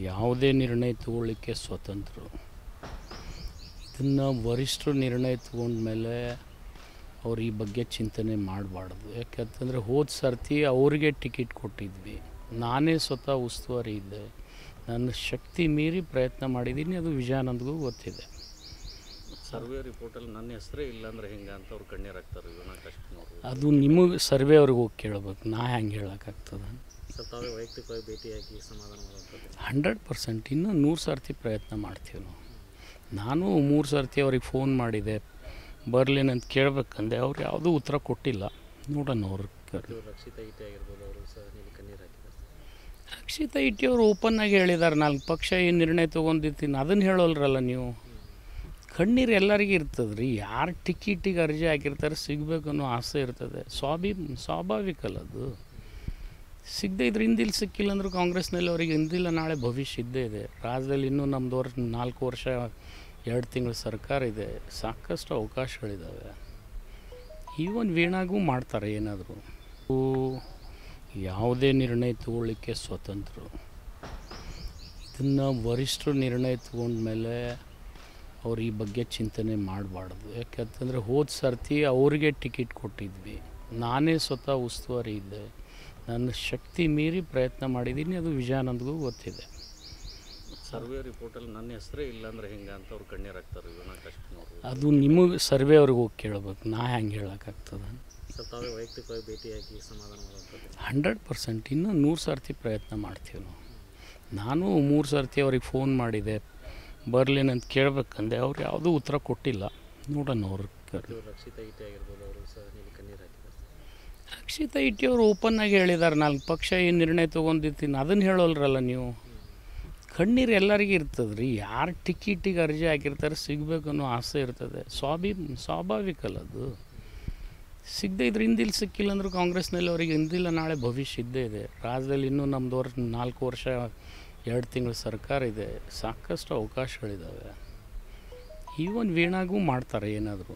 ಯಾವುದೇ ನಿರ್ಣಯ ತಗೊಳ್ಳಿಕ್ಕೆ ಸ್ವತಂತ್ರರು. ಇದನ್ನು ವರಿಷ್ಠರು ನಿರ್ಣಯ ತಗೊಂಡ್ಮೇಲೆ ಅವ್ರು ಈ ಬಗ್ಗೆ ಚಿಂತನೆ ಮಾಡಬಾರ್ದು. ಯಾಕಂತಂದರೆ ಹೋದ ಸರ್ತಿ ಅವರಿಗೆ ಟಿಕೆಟ್ ಕೊಟ್ಟಿದ್ವಿ, ನಾನೇ ಸ್ವತಃ ಉಸ್ತುವಾರಿ ಇದ್ದೆ, ನನ್ನ ಶಕ್ತಿ ಮೀರಿ ಪ್ರಯತ್ನ ಮಾಡಿದ್ದೀನಿ. ಅದು ವಿಜಯಾನಂದ್ಗೂ ಗೊತ್ತಿದೆ. ಸರ್ವೆ ರಿಪೋರ್ಟಲ್ಲಿ ನನ್ನ ಹೆಸರೇ ಇಲ್ಲ ಅಂದರೆ ಹೆಂಗೆ ಅಂತ ಅವ್ರು ಕಣ್ಣೀರಾಗ್ತಾರೆ. ಅದು ನಿಮಗೆ ಸರ್ವೆ ಅವ್ರಿಗೆ ಹೋಗಿ ಕೇಳಬೇಕು, ನಾ ಹೆಂಗೆ ಹೇಳೋಕ್ಕಾಗ್ತದೆ? ಸರ್ ತಾವೇ ವೈಯಕ್ತಿಕವಾಗಿ ಭೇಟಿಯಾಗಿ ಸಮಾಧಾನ ಮಾಡುವಂಥದ್ದು 100%. ಇನ್ನೂ 100 ಸರ್ತಿ ಪ್ರಯತ್ನ ಮಾಡ್ತೀವಿ ನಾವು. ನಾನು 3 ಸರ್ತಿ ಅವ್ರಿಗೆ ಫೋನ್ ಮಾಡಿದೆ, ಬರಲೇನಂತ ಕೇಳಬೇಕಂದೆ, ಅವ್ರು ಯಾವುದೂ ಉತ್ತರ ಕೊಟ್ಟಿಲ್ಲ. ನೋಡೋಣ ಅವ್ರು. ರಕ್ಷಿತಾ ಇಟಿ ಆಗಿರ್ಬೋದು, ಅವರು ಸಹ ನೀವು ಕಣ್ಣೀರು ಹಾಕಿದ್ದಾರೆ. ರಕ್ಷಿತಾ ಇಟಿ ಅವರು ಓಪನ್ನಾಗಿ ಹೇಳಿದ್ದಾರೆ, 4 ಪಕ್ಷ ಏನು ನಿರ್ಣಯ ತೊಗೊಂಡಿರ್ತೀನಿ ಅದನ್ನು ಹೇಳೋಲ್ರಲ್ಲ ನೀವು. ಕಣ್ಣೀರು ಎಲ್ಲರಿಗೂ ಇರ್ತದೆ ರೀ. ಯಾರು ಟಿಕೆಟಿಗೆ ಅರ್ಜಿ ಹಾಕಿರ್ತಾರೆ ಸಿಗಬೇಕು ಅನ್ನೋ ಆಸೆ ಇರ್ತದೆ. ಸ್ವಾಭಾವಿಕಲ್ಲ ಅದು. ಸಿಗದೆ ಇದ್ರೆ ಹಿಂದಿಲ್ ಸಿಕ್ಕಿಲ್ಲ ಅಂದರೂ ಕಾಂಗ್ರೆಸ್ನಲ್ಲಿ ಅವ್ರಿಗೆ ಹಿಂದಿಲ್ಲ ನಾಳೆ ಭವಿಷ್ಯ ಇದ್ದೇ ಇದೆ. ರಾಜ್ಯದಲ್ಲಿ ಇನ್ನೂ ನಮ್ಮದು 4 ವರ್ಷ 2 ತಿಂಗಳ ಸರ್ಕಾರ ಇದೆ, ಸಾಕಷ್ಟು ಅವಕಾಶಗಳಿದ್ದಾವೆ. ಈವನ್ ವೀಣಾಗೂ ಮಾಡ್ತಾರೆ ಏನಾದರೂ. ಯಾವುದೇ ನಿರ್ಣಯ ತಗೊಳ್ಳಿಕ್ಕೆ ಸ್ವತಂತ್ರರು. ಇದನ್ನು ವರಿಷ್ಠರು ನಿರ್ಣಯ ತಗೊಂಡ್ಮೇಲೆ ಅವ್ರು ಈ ಬಗ್ಗೆ ಚಿಂತನೆ ಮಾಡಬಾರ್ದು. ಯಾಕಂತಂದರೆ ಹೋದ ಸರ್ತಿ ಅವರಿಗೆ ಟಿಕೆಟ್ ಕೊಟ್ಟಿದ್ವಿ, ನಾನೇ ಸ್ವತಃ ಉಸ್ತುವಾರಿ ಇದ್ದೆ, ನನ್ನ ಶಕ್ತಿ ಮೀರಿ ಪ್ರಯತ್ನ ಮಾಡಿದ್ದೀನಿ. ಅದು ವಿಜಯಾನಂದ್ಗೂ ಗೊತ್ತಿದೆ. ಸರ್ವೆ ರಿಪೋರ್ಟಲ್ಲಿ ನನ್ನ ಹೆಸರೇ ಇಲ್ಲ ಅಂದರೆ ಹೆಂಗೆ ಅಂತ ಅವ್ರು ಕಣ್ಣೀರಾಗ್ತಾರೆ. ಅದು ನಿಮಗೆ ಸರ್ವೆ ಅವ್ರಿಗೆ ಹೋಗಿ ಕೇಳಬೇಕು, ನಾ ಹೆಂಗೆ ಹೇಳೋಕ್ಕಾಗ್ತದೆ? ಸರ್ ತಾವೇ ವೈಯಕ್ತಿಕವಾಗಿ ಭೇಟಿಯಾಗಿ ಸಮಾಧಾನ ಮಾಡುವಂಥದ್ದು 100%. ಇನ್ನೂ 100 ಸರ್ತಿ ಪ್ರಯತ್ನ ಮಾಡ್ತೀವಿ ನಾವು. ನಾನು 3 ಸರ್ತಿ ಅವ್ರಿಗೆ ಫೋನ್ ಮಾಡಿದೆ, ಬರಲೇನಂತ ಕೇಳಬೇಕಂದೆ, ಅವ್ರು ಯಾವುದೂ ಉತ್ತರ ಕೊಟ್ಟಿಲ್ಲ. ನೋಡೋಣ ಅವ್ರು. ರಕ್ಷಿತಾ ಇಟಿ ಆಗಿರ್ಬೋದು, ಅವರು ಸಹ ನೀವು ಕಣ್ಣೀರು ಹಾಕಿದ್ದಾರೆ. ರಕ್ಷಿತಾ ಇಟಿ ಅವರು ಓಪನ್ನಾಗಿ ಹೇಳಿದ್ದಾರೆ, 4 ಪಕ್ಷ ಏನು ನಿರ್ಣಯ ತೊಗೊಂಡಿರ್ತೀನಿ ಅದನ್ನು ಹೇಳೋಲ್ರಲ್ಲ ನೀವು. ಕಣ್ಣೀರು ಎಲ್ಲರಿಗೂ ಇರ್ತದೆ ರೀ. ಯಾರು ಟಿಕೆಟಿಗೆ ಅರ್ಜಿ ಹಾಕಿರ್ತಾರೆ ಸಿಗಬೇಕು ಅನ್ನೋ ಆಸೆ ಇರ್ತದೆ. ಸ್ವಾಭಾವಿಕಲ್ಲ ಅದು. ಸಿಗದೆ ಇದ್ರೆ ಹಿಂದಿಲ್ ಸಿಕ್ಕಿಲ್ಲ ಅಂದರೂ ಕಾಂಗ್ರೆಸ್ನಲ್ಲಿ ಅವ್ರಿಗೆ ಹಿಂದಿಲ್ಲ ನಾಳೆ ಭವಿಷ್ಯ ಇದ್ದೇ ಇದೆ. ರಾಜ್ಯದಲ್ಲಿ ಇನ್ನೂ ನಮ್ಮದು 4 ವರ್ಷ 2 ತಿಂಗಳ ಸರ್ಕಾರ ಇದೆ, ಸಾಕಷ್ಟು ಅವಕಾಶಗಳಿದ್ದಾವೆ. ಈವನ್ ವೀಣಾಗೂ ಮಾಡ್ತಾರೆ ಏನಾದರೂ.